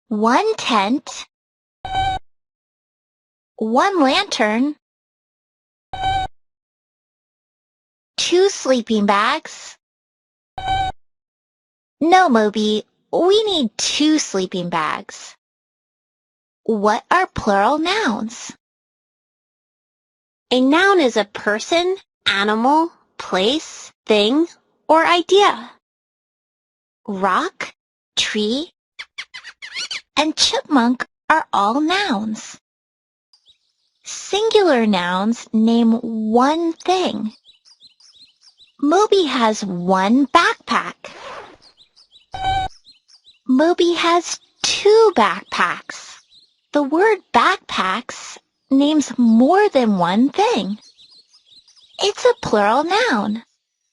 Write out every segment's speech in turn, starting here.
one tent, one lantern, two sleeping bags. No, Moby, we need two sleeping bags. What are plural nouns? A noun is a person, animal, place, thing, or idea. Rock, tree, and chipmunk are all nouns. Singular nouns name one thing. Moby has one backpack. Moby has two backpacks. The word backpacks names more than one thing. It's a plural noun.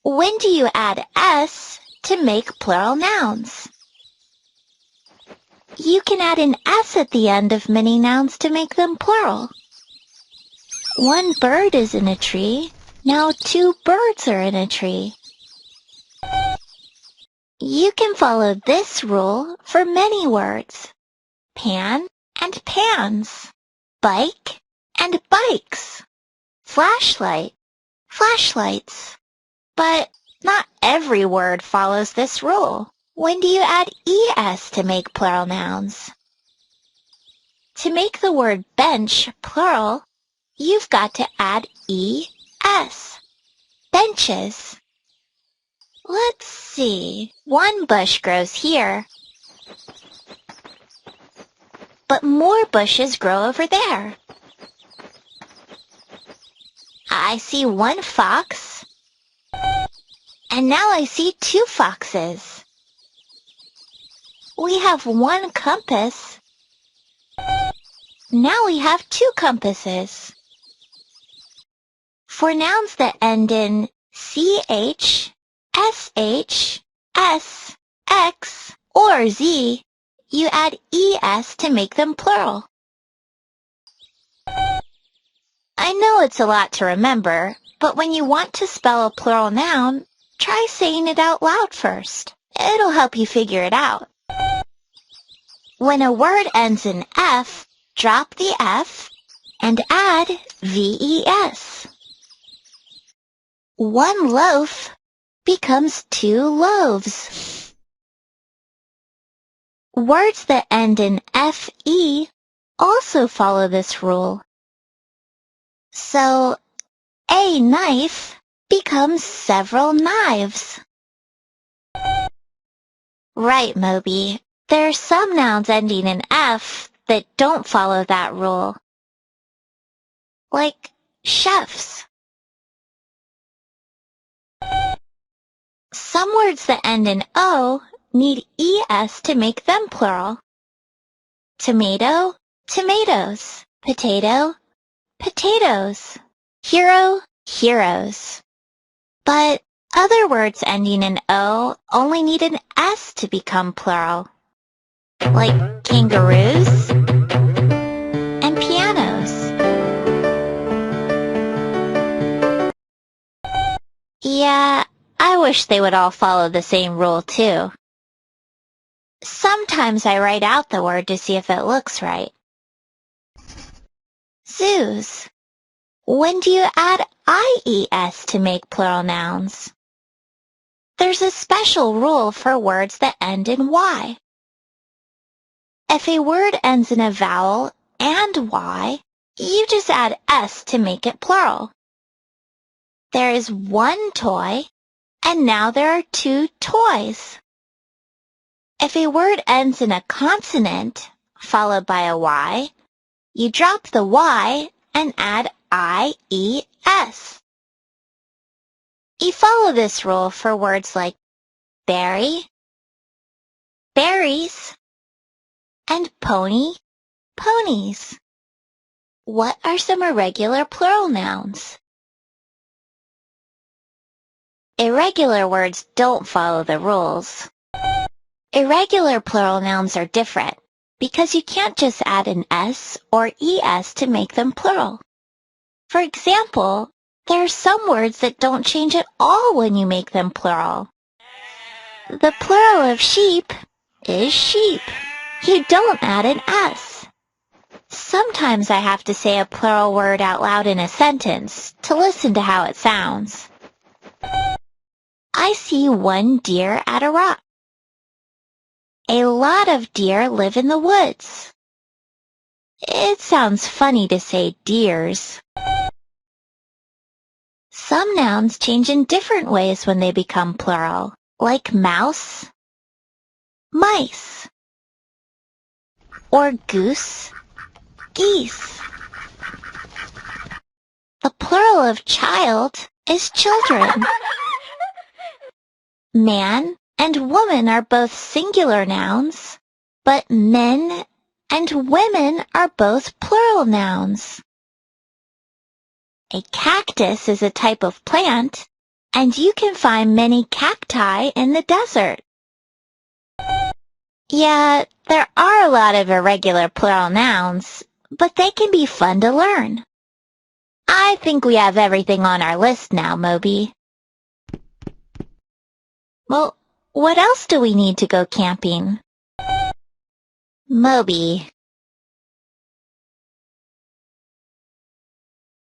When do you add s to make plural nouns? You can add an s at the end of many nouns to make them plural. One bird is in a tree. Now two birds are in a tree. You can follow this rule for many words. Pan and pans. Bike and bikes. Flashlight, flashlights. But not every word follows this rule. When do you add es to make plural nouns? To make the word bench plural, you've got to add es. Benches. Let's see. One bush grows here, but more bushes grow over there. I see one fox, and now I see two foxes. We have one compass. Now we have two compasses. For nouns that end in ch, sh, s, x, or z, you add es to make them plural. I know it's a lot to remember, but when you want to spell a plural noun, try saying it out loud first. It'll help you figure it out. When a word ends in f, drop the f and add ves. One loaf becomes two loaves. Words that end in fe also follow this rule. So, a knife becomes several knives. Right, Moby. There are some nouns ending in f that don't follow that rule. Like chefs. Some words that end in o need es to make them plural. Tomato, tomatoes. Potato, potatoes. Hero, heroes. But other words ending in o only need an s to become plural. Like kangaroos and pianos. Yeah, I wish they would all follow the same rule too. Sometimes I write out the word to see if it looks right. Zoos. When do you add ies to make plural nouns? There's a special rule for words that end in y. If a word ends in a vowel and y, you just add s to make it plural. There is one toy, and now there are two toys. If a word ends in a consonant, followed by a y, you drop the y and add ies. You follow this rule for words like berry, berries, and pony, ponies. What are some irregular plural nouns? Irregular words don't follow the rules. Irregular plural nouns are different because you can't just add an s or es to make them plural. For example, there are some words that don't change at all when you make them plural. The plural of sheep is sheep. You don't add an S. Sometimes I have to say a plural word out loud in a sentence to listen to how it sounds. I see one deer at a rock. A lot of deer live in the woods. It sounds funny to say deers. Some nouns change in different ways when they become plural, like mouse, mice, or goose, geese. The plural of child is children. Man and woman are both singular nouns, but men and women are both plural nouns. A cactus is a type of plant, and you can find many cacti in the desert. Yeah, there are a lot of irregular plural nouns, but they can be fun to learn. I think we have everything on our list now, Moby. Well, what else do we need to go camping? Moby,